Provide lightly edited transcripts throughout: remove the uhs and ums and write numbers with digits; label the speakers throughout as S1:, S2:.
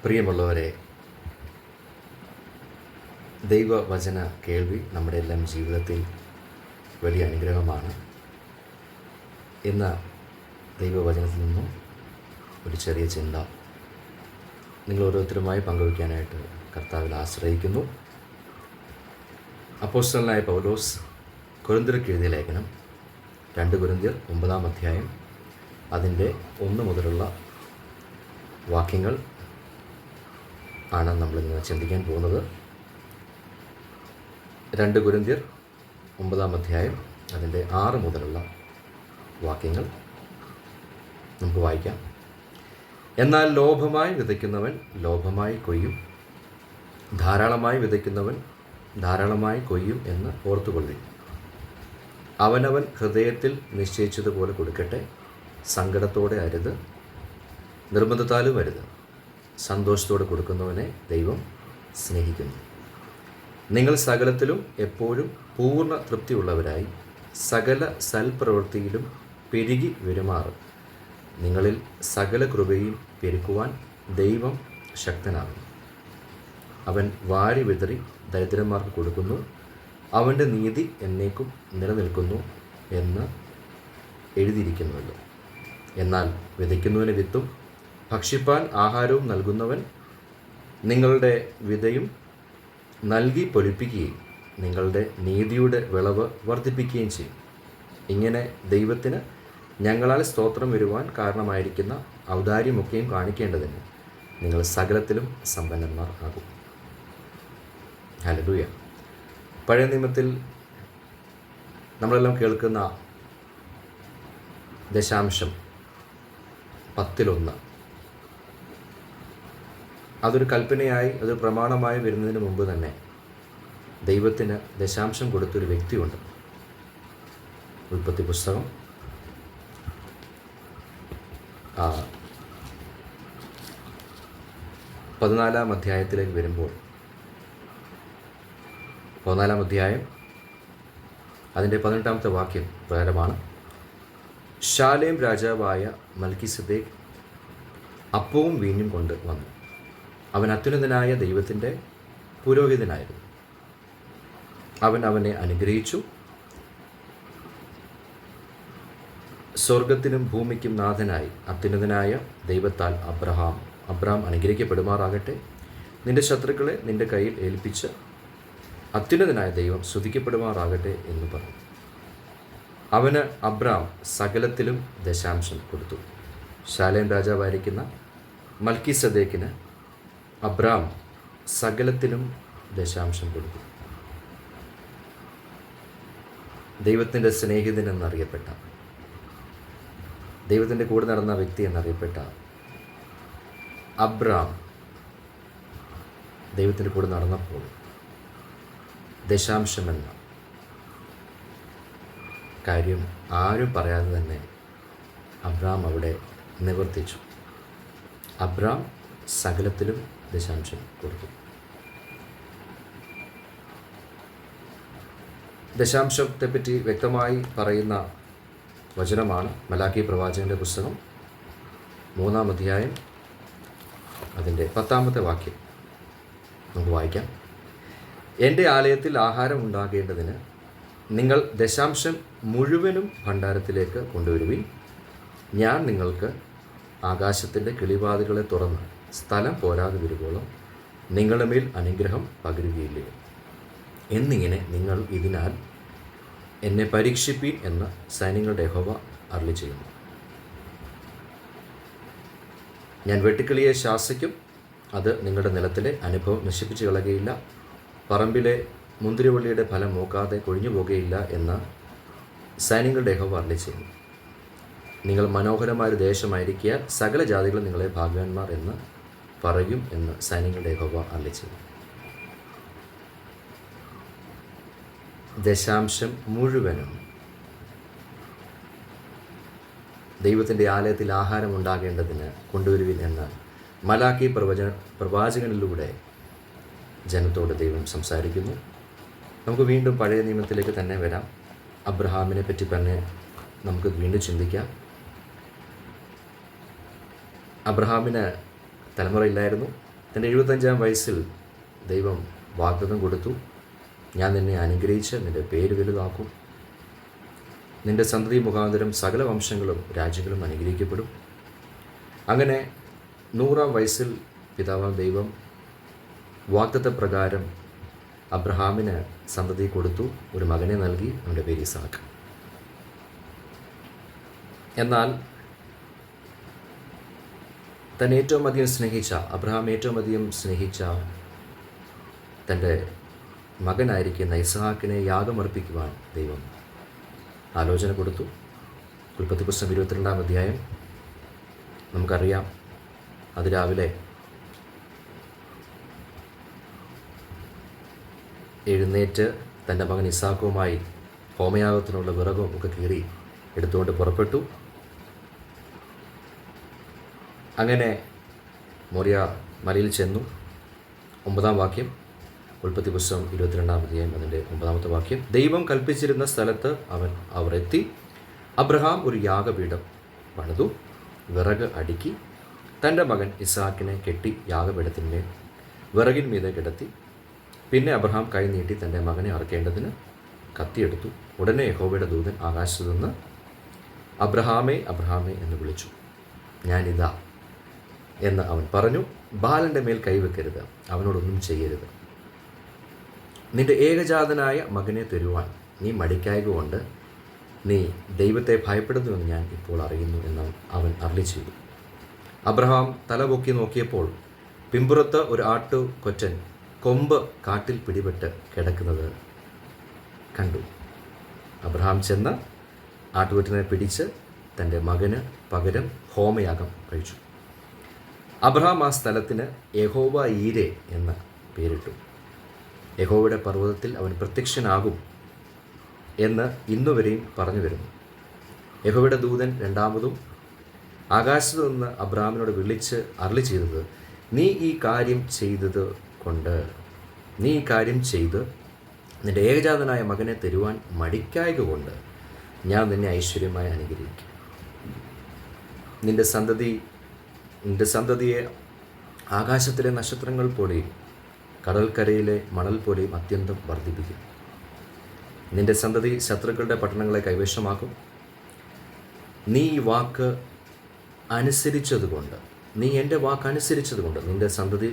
S1: പ്രിയമുള്ളവരെ, ദൈവവചന കേൾവി നമ്മുടെ എല്ലാം ജീവിതത്തിൽ വലിയ അനുഗ്രഹമാണ്. ഇന്ന് ദൈവവചനത്തിൽ നിന്നും ഒരു ചെറിയ ചിന്ത നിങ്ങൾ ഓരോരുത്തരുമായി പങ്കുവയ്ക്കാനായിട്ട് കർത്താവിൽ ആശ്രയിക്കുന്നു. അപ്പോസ്തലനായ പൗലോസ് കൊരിന്ത്യർക്ക് എഴുതിയ ലേഖനം 2 കൊരിന്ത്യർ 9-ാം അധ്യായം അതിൻ്റെ 1 മുതലുള്ള വാക്യങ്ങൾ ആണ് നമ്മളിന്ന് ചിന്തിക്കാൻ പോകുന്നത്. 2 കൊരിന്ത്യർ 9-ാം അധ്യായം അതിൻ്റെ 6 മുതലുള്ള വാക്യങ്ങൾ നമുക്ക് വായിക്കാം. എന്നാൽ ലോഭമായി വിതയ്ക്കുന്നവൻ ലോഭമായി കൊയ്യും, ധാരാളമായി വിതയ്ക്കുന്നവൻ ധാരാളമായി കൊയ്യും എന്ന് ഓർത്തുകൊള്ളുവിൻ. അവനവൻ ഹൃദയത്തിൽ നിശ്ചയിച്ചതുപോലെ കൊടുക്കട്ടെ, സങ്കടത്തോടെ അരുത്, നിർബന്ധത്താലും അരുത്. സന്തോഷത്തോടെ കൊടുക്കുന്നവനെ ദൈവം സ്നേഹിക്കുന്നു. നിങ്ങൾ സകലത്തിലും എപ്പോഴും പൂർണ്ണ തൃപ്തിയുള്ളവരായി സകല സൽപ്രവൃത്തിയിലും പെരുകി പെരുമാറും. നിങ്ങളിൽ സകല കൃപയും പെരുക്കുവാൻ ദൈവം ശക്തനാകുന്നു. അവൻ വാരി വിതറി ദരിദ്രന്മാർക്ക് കൊടുക്കുന്നു, അവൻ്റെ നീതി എന്നേക്കും നിലനിൽക്കുന്നു എന്ന് എഴുതിയിരിക്കുന്നുവല്ലോ. എന്നാൽ വിതയ്ക്കുന്നവന് വിത്തും ഭക്ഷിപ്പാൻ ആഹാരവും നൽകുന്നവൻ നിങ്ങളുടെ വിതയും നൽകി പൊലിപ്പിക്കുകയും നിങ്ങളുടെ നീതിയുടെ വിളവ് വർദ്ധിപ്പിക്കുകയും ചെയ്യും. ഇങ്ങനെ ദൈവത്തിന് ഞങ്ങളാൽ സ്തോത്രം വരുവാൻ കാരണമായിരിക്കുന്ന ഔദാര്യമൊക്കെയും കാണിക്കേണ്ടതിന് നിങ്ങൾ സകലത്തിലും സമ്പന്നന്മാർ ആകും. ഹല്ലേലൂയ. പഴയ നിയമത്തിൽ നമ്മളെല്ലാം കേൾക്കുന്ന ദശാംശം 10-1 അതൊരു കൽപ്പനയായി, അതൊരു പ്രമാണമായി വരുന്നതിന് മുമ്പ് തന്നെ ദൈവത്തിന് ദശാംശം കൊടുത്തൊരു വ്യക്തിയുണ്ട്. ഉൽപ്പത്തി പുസ്തകം 14-ാം അധ്യായത്തിലേക്ക് വരുമ്പോൾ 14-ാം അധ്യായം അതിൻ്റെ 18-ാമത്തെ വാക്യം പ്രകാരമാണ്: ശാലേം രാജാവായ മൽക്കിസദേക്ക് അപ്പവും വീഞ്ഞും കൊണ്ട് വന്നു. അവൻ അത്യുന്നതനായ ദൈവത്തിൻ്റെ പുരോഹിതനായിരുന്നു. അവൻ അവനെ അനുഗ്രഹിച്ചു. സ്വർഗത്തിനും ഭൂമിക്കും നാഥനായി അത്യുന്നതനായ ദൈവത്താൽ അബ്രഹാം അനുഗ്രഹിക്കപ്പെടുമാറാകട്ടെ. നിന്റെ ശത്രുക്കളെ നിന്റെ കയ്യിൽ ഏൽപ്പിച്ച് അത്യുന്നതനായ ദൈവം സ്തുതിക്കപ്പെടുമാറാകട്ടെ എന്ന് പറഞ്ഞു. അവന് അബ്രാം സകലത്തിലും ദശാംശം കൊടുത്തു. ശാലേം രാജാവായിരിക്കുന്ന മൽക്കിസദേക്കിന് അബ്രാം സകലത്തിലും ദശാംശം കൊടുത്തു. ദൈവത്തിൻ്റെ സ്നേഹിതൻ എന്നറിയപ്പെട്ട, ദൈവത്തിൻ്റെ കൂടെ നടന്ന വ്യക്തി എന്നറിയപ്പെട്ട അബ്രാം ദൈവത്തിൻ്റെ കൂടെ നടന്നപ്പോൾ ദശാംശമെന്ന കാര്യം ആരും പറയാതെ തന്നെ അബ്രാം അവിടെ നിവർത്തിച്ചു. അബ്രാം സകലത്തിലും ദശാംശം കൊടുത്തു. ദശാംശത്തെപ്പറ്റി വ്യക്തമായി പറയുന്ന വചനമാണ് മലാക്കി പ്രവാചകൻ്റെ പുസ്തകം 3-ാം അധ്യായം അതിൻ്റെ 10-ാമത്തെ വാക്യം നമുക്ക് വായിക്കാം. എൻ്റെ ആലയത്തിൽ ആഹാരം ഉണ്ടാകേണ്ടതിന് നിങ്ങൾ ദശാംശം മുഴുവനും ഭണ്ഡാരത്തിലേക്ക് കൊണ്ടുവരുവിൻ. ഞാൻ നിങ്ങൾക്ക് ആകാശത്തിൻ്റെ കിളിവാതിലുകളെ തുറന്ന് സ്ഥലം പോരാതെ വരുവോളം നിങ്ങളുടെ മേൽ അനുഗ്രഹം പകരുകയില്ലേ എന്നിങ്ങനെ നിങ്ങൾ ഇതിനാൽ എന്നെ പരീക്ഷിപ്പീൻ എന്ന് സൈന്യങ്ങളുടെ യഹോവ അരുളി ചെയ്യുന്നു. ഞാൻ വെട്ടുക്കിളിയെ ശാസിക്കും, അത് നിങ്ങളുടെ നിലത്തിലെ അനുഭവം നശിപ്പിച്ചു കളയുകയില്ല. പറമ്പിലെ മുന്തിരിവള്ളിയുടെ ഫലം നോക്കാതെ കൊഴിഞ്ഞു പോകുകയില്ല എന്ന് സൈന്യങ്ങളുടെ യഹോവ അരുളി ചെയ്യുന്നു. നിങ്ങൾ മനോഹരമായൊരു ദേശമായിരിക്കാൻ സകല ജാതികളും നിങ്ങളെ ഭാഗ്യവാന്മാർ എന്ന് പറയും എന്ന് സൈന്യങ്ങളുടെ യഹോവ അരുളി ചെയ്യുന്നു. ദശാംശം മുഴുവനും ദൈവത്തിൻ്റെ ആലയത്തിൽ ആഹാരം ഉണ്ടാകേണ്ടതിന് കൊണ്ടുവരുവിൻ എന്ന് മലാക്കി പ്രവാചകനിലൂടെ ജനത്തോട് ദൈവം സംസാരിക്കുന്നു. നമുക്ക് വീണ്ടും പഴയ നിയമത്തിലേക്ക് തന്നെ വരാം. അബ്രഹാമിനെ പറ്റി തന്നെ നമുക്ക് വീണ്ടും ചിന്തിക്കാം. അബ്രഹാമിന് തലമുറയില്ലായിരുന്നു, തൻ്റെ 75-ാം വയസ്സിൽ ദൈവം വാഗ്ദത്തം കൊടുത്തു, ഞാൻ നിന്നെ അനുഗ്രഹിച്ച് നിൻ്റെ പേര് വലുതാക്കും, നിൻ്റെ സന്തതി മുഖാന്തരം സകല വംശങ്ങളും രാജ്യങ്ങളും അനുഗ്രഹിക്കപ്പെടും. അങ്ങനെ 100-ാം വയസ്സിൽ പിതാവാം ദൈവം വാഗ്ദത്തപ്രകാരം അബ്രഹാമിന് സന്തതി കൊടുത്തു, ഒരു മകനെ നൽകി, അവൻ്റെ പേര് ഇസാക്ക്. എന്നാൽ തന്നെ ഏറ്റവും അധികം സ്നേഹിച്ച അബ്രഹാം ഏറ്റവും അധികം സ്നേഹിച്ച തൻ്റെ മകനായിരിക്കുന്ന ഇസ്ഹാക്കിനെ യാഗമർപ്പിക്കുവാൻ ദൈവം ആലോചന കൊടുത്തു. ഉൽപ്പത്തി പുസ്തകം 22-ാം അധ്യായം നമുക്കറിയാം. അതിരാവിലെ എഴുന്നേറ്റ് തൻ്റെ മകൻ ഇസാക്കുമായി ഹോമയാഗത്തിനുള്ള വിറകും ഒക്കെ കീറി എടുത്തുകൊണ്ട് പുറപ്പെട്ടു. അങ്ങനെ മോറിയ മലയിൽ ചെന്നു. 9-ാം വാക്യം, ഉൽപ്പത്തി പുസ്തകം 22-ാം അധ്യായം അതിൻ്റെ 9-ാമത്തെ വാക്യം. ദൈവം കൽപ്പിച്ചിരുന്ന സ്ഥലത്ത് അവർ എത്തി. അബ്രഹാം ഒരു യാഗപീഠം പണിതു, വിറക് അടുക്കി, തൻ്റെ മകൻ ഇസ്ഹാക്കിനെ കെട്ടി യാഗപീഠത്തിന്മേൽ വിറകിന്മീതെ കിടത്തി. പിന്നെ അബ്രഹാം കൈ നീട്ടി തൻ്റെ മകനെ അറുക്കേണ്ടതിന് കത്തിയെടുത്തു. ഉടനെ യഹോവയുടെ ദൂതൻ ആകാശത്തു നിന്ന് അബ്രഹാമേ അബ്രഹാമേ എന്ന് വിളിച്ചു. ഞാനിതാ എന്ന് അവൻ പറഞ്ഞു. ബാലൻ്റെ മേൽ കൈവെക്കരുത്, അവനോടൊന്നും ചെയ്യരുത്. നിന്റെ ഏകജാതനായ മകനെ തരുവാൻ നീ മടിക്കായക കൊണ്ട് നീ ദൈവത്തെ ഭയപ്പെടുന്നുവെന്ന് ഞാൻ ഇപ്പോൾ അറിയുന്നു എന്ന് അവൻ അരുളി ചെയ്തു. അബ്രഹാം തലപൊക്കി നോക്കിയപ്പോൾ പിമ്പുറത്ത് ഒരു ആട്ടുകൊറ്റൻ കൊമ്പ് കാട്ടിൽ പിടിപെട്ട് കിടക്കുന്നത് കണ്ടു. അബ്രഹാം ചെന്ന് ആട്ടുകൊറ്റനെ പിടിച്ച് തൻ്റെ മകന് പകരം ഹോമയാഗം കഴിച്ചു. അബ്രഹാം ആ സ്ഥലത്തിന് യഹോവ ഈരെ എന്ന് പേരിട്ടു. യഹോവയുടെ പർവ്വതത്തിൽ അവൻ പ്രത്യക്ഷനാകും എന്ന് ഇന്നുവരെയും പറഞ്ഞു വരുന്നു. യഹോവയുടെ ദൂതൻ രണ്ടാമതും ആകാശത്തു നിന്ന് അബ്രഹാമിനോട് വിളിച്ച് അരുളി ചെയ്തത്, നീ ഈ കാര്യം ചെയ്ത് നിൻ്റെ ഏകജാതനായ മകനെ തരുവാൻ മടിക്കായക കൊണ്ട് ഞാൻ നിന്നെ ഐശ്വര്യമായി അനുഗ്രഹിക്കും. നിൻ്റെ സന്തതിയെ ആകാശത്തിലെ നക്ഷത്രങ്ങൾ പോലെയും കടൽക്കരയിലെ മണൽ പോലെയും അത്യന്തം വർദ്ധിപ്പിക്കും. നിൻ്റെ സന്തതി ശത്രുക്കളുടെ പട്ടണങ്ങളെ കൈവശമാക്കും. നീ ഈ വാക്ക് അനുസരിച്ചതുകൊണ്ട്, നീ എൻ്റെ വാക്ക് അനുസരിച്ചതുകൊണ്ട് നിൻ്റെ സന്തതി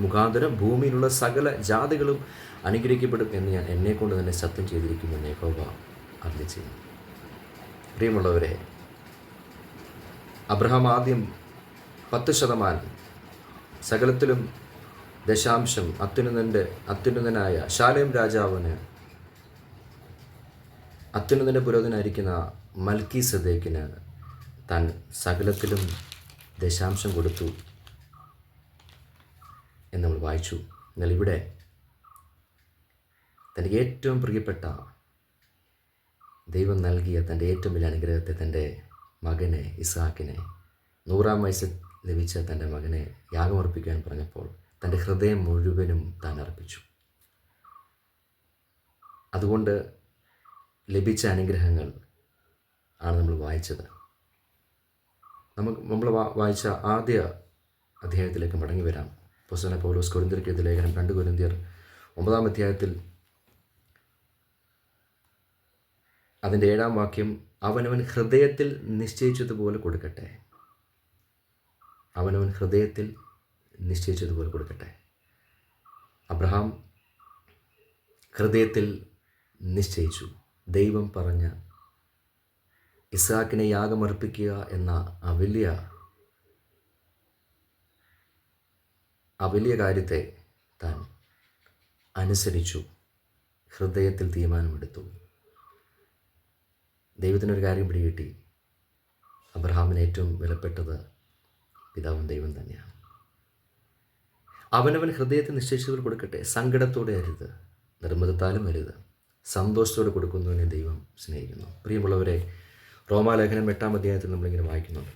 S1: മുഖാന്തരം ഭൂമിയിലുള്ള സകല ജാതികളും അനുഗ്രഹിക്കപ്പെടും എന്ന് ഞാൻ എന്നെക്കൊണ്ട് തന്നെ സത്യം ചെയ്തിരിക്കുമെന്ന് യഹോവ അരുളി ചെയ്യുന്നു. പ്രിയമുള്ളവരെ, അബ്രഹാം ആദ്യം 10% സകലത്തിലും ദശാംശം അത്യുന്നതനായ ശാലേം രാജാവിന്, അത്യുന്നതൻ്റെ പുരോഹിതനായിരിക്കുന്ന മൽക്കീസദേക്കിന് താൻ സകലത്തിലും ദശാംശം കൊടുത്തു എന്ന് നമ്മൾ വായിച്ചു. എന്നാൽ ഇവിടെ തൻ്റെ ഏറ്റവും പ്രിയപ്പെട്ട ദൈവം നൽകിയ തൻ്റെ ഏറ്റവും വലിയ അനുഗ്രഹത്തെ, തൻ്റെ മകനെ ഇസ്ഹാക്കിനെ, 100-ാം വയസ്സിൽ ലഭിച്ച തൻ്റെ മകനെ യാഗമർപ്പിക്കാൻ പറഞ്ഞപ്പോൾ തൻ്റെ ഹൃദയം മുഴുവനും താൻ അർപ്പിച്ചു. അതുകൊണ്ട് ലഭിച്ച അനുഗ്രഹങ്ങൾ ആണ് നമ്മൾ വായിച്ചത്. നമ്മൾ വായിച്ച ആദ്യ അധ്യായത്തിലേക്ക് മടങ്ങി വരാം. അപ്പോസ്തലനായ പൗലോസ് കൊരിന്ത്യർക്ക് എഴുതിയ ലേഖനം 2 കൊരിന്ത്യർ 9-ാം അധ്യായത്തിൽ അതിൻ്റെ 7-ാം വാക്യം, അവനവൻ ഹൃദയത്തിൽ നിശ്ചയിച്ചതുപോലെ കൊടുക്കട്ടെ. അവനവൻ ഹൃദയത്തിൽ നിശ്ചയിച്ചതുപോലെ കൊടുക്കട്ടെ. അബ്രഹാം ഹൃദയത്തിൽ നിശ്ചയിച്ചു. ദൈവം പറഞ്ഞ ഇസ്ഹാക്കിനെ യാഗമർപ്പിക്കുക എന്ന ആ വലിയ കാര്യത്തെ താൻ അനുസരിച്ചു, ഹൃദയത്തിൽ തീരുമാനമെടുത്തു. ദൈവത്തിനൊരു കാര്യം പിടികിട്ടി, അബ്രഹാമിന് ഏറ്റവും വിലപ്പെട്ടത് പിതാവും ദൈവം തന്നെയാണ്. അവനവൻ ഹൃദയത്തിൽ നിശ്ചയിച്ചവർ കൊടുക്കട്ടെ, സങ്കടത്തോടെ അരുത്, നിർമ്മതത്താലും അരുത്, സന്തോഷത്തോടെ കൊടുക്കുന്നതിനെ ദൈവം സ്നേഹിക്കുന്നു. പ്രിയമുള്ളവരെ, റോമാലേഖനം 8-ാം അധ്യായത്തിൽ നമ്മളിങ്ങനെ വായിക്കുന്നുണ്ട്,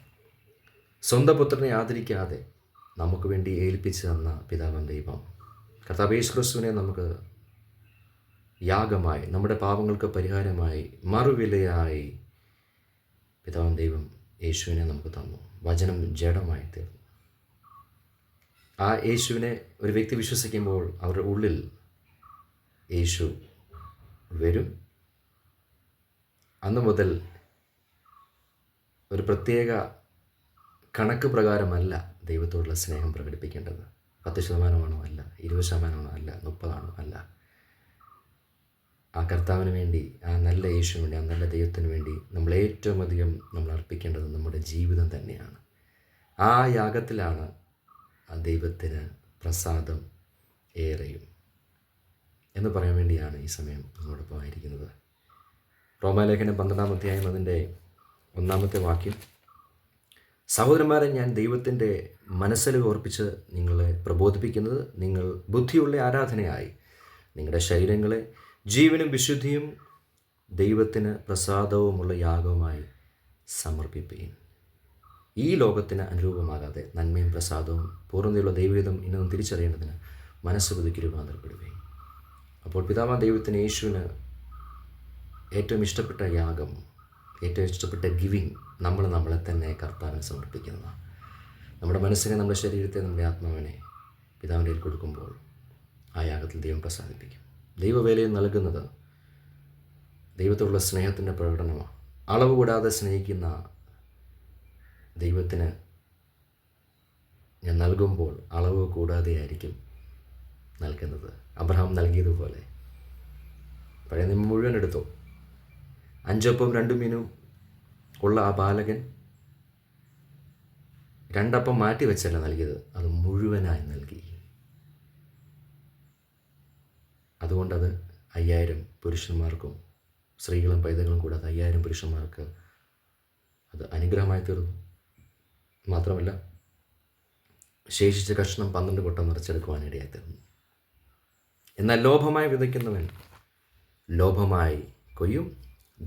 S1: സ്വന്തം പുത്രനെ ആദരിക്കാതെ നമുക്ക് വേണ്ടി ഏൽപ്പിച്ചു തന്ന പിതാവാം ദൈവം കർത്താവ് യേശു ക്രിസ്തുവിനെ നമുക്ക് യാഗമായി, നമ്മുടെ പാപങ്ങൾക്ക് പരിഹാരമായി, മറുവിലയായി പിതാവാം ദൈവം യേശുവിനെ നമുക്ക് തന്നു. വചനം ജഡമായി തീർന്നു. ആ യേശുവിനെ ഒരു വ്യക്തി വിശ്വസിക്കുമ്പോൾ അവരുടെ ഉള്ളിൽ യേശു വരും. അന്നു മുതൽ ഒരു പ്രത്യേക കണക്ക് പ്രകാരമല്ല ദൈവത്തോടുള്ള സ്നേഹം പ്രകടിപ്പിക്കേണ്ടത്. 10% അല്ല, 20% അല്ല, 30 അല്ല. ആ കർത്താവിന് വേണ്ടി, ആ നല്ല യേശുവിന് വേണ്ടി, ആ നല്ല ദൈവത്തിന് വേണ്ടി നമ്മൾ ഏറ്റവും അധികം നമ്മൾ അർപ്പിക്കേണ്ടത് നമ്മുടെ ജീവിതം തന്നെയാണ്. ആ യാഗത്തിലാണ് ആ ദൈവത്തിന് പ്രസാദം ഏറെയും എന്ന് പറയാൻ വേണ്ടിയാണ് ഈ സമയം നമ്മോടൊപ്പം ആയിരിക്കുന്നത്. റോമാലേഖനം 12 അധ്യായം അതിൻ്റെ 1 വാക്യം, സഹോദരന്മാരെ, ഞാൻ ദൈവത്തിൻ്റെ മനസ്സിൽ ഓർപ്പിച്ച് നിങ്ങളെ പ്രബോധിപ്പിക്കുന്നത്, നിങ്ങൾ ബുദ്ധിയുള്ള ആരാധനയായി നിങ്ങളുടെ ശരീരങ്ങളെ ജീവനും വിശുദ്ധിയും ദൈവത്തിന് പ്രസാദവുമുള്ള യാഗവുമായി സമർപ്പിപ്പീൻ. ഈ ലോകത്തിന് അനുരൂപമാകാതെ നന്മയും പ്രസാദവും പൂർണ്ണതയുള്ള ദൈവഹിതം ഇന്നും തിരിച്ചറിയേണ്ടതിന് മനസ്സ് പുതുക്കി രൂപാന്തരപ്പെടുകയും. അപ്പോൾ പിതാവാം ദൈവത്തിന്, യേശുവിന് ഏറ്റവും ഇഷ്ടപ്പെട്ട യാഗം, ഏറ്റവും ഇഷ്ടപ്പെട്ട ഗിവിങ് നമ്മളെ തന്നെ കർത്താവിന് സമർപ്പിക്കുന്നതാണ്. നമ്മുടെ മനസ്സിനെ, നമ്മുടെ ശരീരത്തെ, നമ്മുടെ ആത്മാവിനെ പിതാവിൻ്റെ കയ്യിൽ കൊടുക്കുമ്പോൾ ആ യാഗത്തിൽ ദൈവം പ്രസാദിപ്പിക്കും. ദൈവവേലയിൽ നൽകുന്നത് ദൈവത്തോടുള്ള സ്നേഹത്തിൻ്റെ പ്രകടനമാണ്. അളവ് കൂടാതെ സ്നേഹിക്കുന്ന ദൈവത്തിന് ഞാൻ നൽകുമ്പോൾ അളവ് കൂടാതെയായിരിക്കും നൽകുന്നത്. അബ്രഹാം നൽകിയതുപോലെ പഴയ നിയമം മുഴുവൻ എടുത്തു. 5 അപ്പവും 2 മീനും ഉള്ള ആ ബാലകൻ 2 അപ്പം മാറ്റി വെച്ചല്ല നൽകിയത്, അത് മുഴുവനായി നൽകി. അതുകൊണ്ടത് 5000 പുരുഷന്മാർക്കും സ്ത്രീകളും പൈതങ്ങളും കൂടാതെ 5000 പുരുഷന്മാർക്ക് അത് അനുഗ്രഹമായി തീർന്നു. മാത്രമല്ല ശേഷിച്ച കഷ്ണം 12 കൊട്ട നിറച്ചെടുക്കുവാനിടയായി തീർന്നു. എന്നാൽ ലോഭമായി വിതയ്ക്കുന്നവൻ ലോഭമായി കൊയ്യും,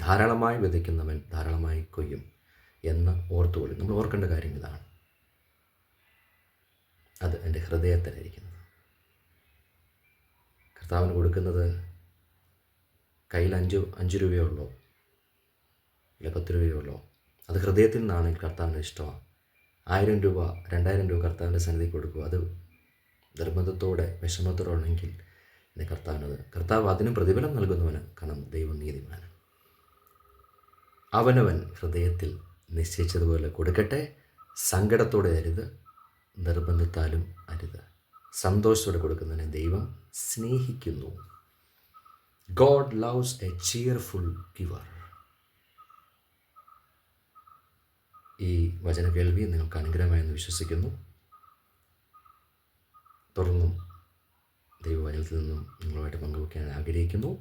S1: ധാരാളമായി വിതയ്ക്കുന്നവൻ ധാരാളമായി കൊയ്യും എന്ന് ഓർത്തുകൊള്ളും. നമ്മൾ ഓർക്കേണ്ട കാര്യം ഇതാണ്. അത് എൻ്റെ ഹൃദയത്തിലായിരിക്കുന്നത്. കർത്താവിന് കൊടുക്കുന്നത് കയ്യിൽ 5 രൂപയേ ഉള്ളൂ, ഇല്ല 10 രൂപയേ ഉള്ളൂ. അത് ഹൃദയത്തിൽ നിന്നാണെങ്കിൽ കർത്താവിന് ഇഷ്ടമാണ്. 1000 രൂപ 2000 രൂപ കർത്താവിൻ്റെ സന്നിധി കൊടുക്കുക. അത് നിർബന്ധത്തോടെ വിഷമത്തോടെയാണെങ്കിൽ എൻ്റെ കർത്താവ് അതിനും പ്രതിഫലം നൽകുന്നവന്, കാരണം ദൈവം നീതിമാനാണ്. അവനവൻ ഹൃദയത്തിൽ നിശ്ചയിച്ചതുപോലെ കൊടുക്കട്ടെ, സങ്കടത്തോടെ അരുത്, നിർബന്ധത്താലും അരുത്. സന്തോഷത്തോടെ കൊടുക്കുന്നതിനെ ദൈവം സ്നേഹിക്കുന്നു. God loves a cheerful giver. ഈ വചന കേൾവി നിങ്ങൾക്ക് അനുഗ്രഹമായെന്ന് വിശ്വസിക്കുന്നു. തുടർന്നും ദൈവവചനത്തിൽ നിന്നും നിങ്ങളുമായിട്ട് പങ്കുവയ്ക്കാൻ ആഗ്രഹിക്കുന്നു.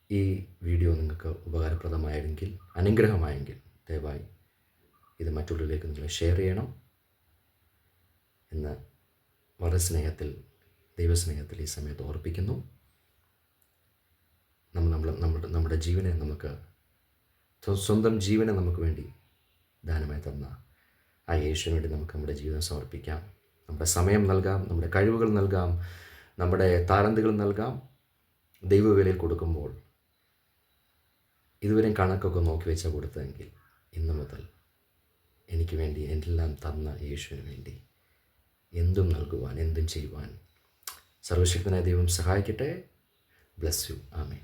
S1: ഈ വീഡിയോ നിങ്ങൾക്ക് ഉപകാരപ്രദമായെങ്കിൽ, അനുഗ്രഹമായെങ്കിൽ ദയവായി ഇത് മറ്റുള്ളവരിലേക്ക് നിങ്ങൾ ഷെയർ ചെയ്യണം എന്ന് വളരെ സ്നേഹത്തിൽ, ദൈവസ്നേഹത്തിൽ ഈ സമയത്ത് ഓർപ്പിക്കുന്നു. നമ്മുടെ ജീവനെ നമുക്ക്, സ്വന്തം ജീവനെ നമുക്ക് വേണ്ടി ദാനമായി തന്ന ആ യേശുവിന് വേണ്ടി നമുക്ക് നമ്മുടെ ജീവിതം സമർപ്പിക്കാം. നമ്മുടെ സമയം നൽകാം, നമ്മുടെ കഴിവുകൾ നൽകാം, നമ്മുടെ താലന്തുകൾ നൽകാം. ദൈവവേലയിൽ കൊടുക്കുമ്പോൾ ഇതുവരെയും കണക്കൊക്കെ നോക്കി വെച്ചാൽ കൊടുത്തതെങ്കിൽ ഇന്നു മുതൽ എനിക്ക് വേണ്ടി, എല്ലാം തന്ന യേശുവിന് വേണ്ടി എന്തും നൽകുവാൻ, എന്തും ചെയ്യുവാൻ സർവശക്തനായ ദൈവം സഹായിക്കട്ടെ. Bless you. ആമേൻ.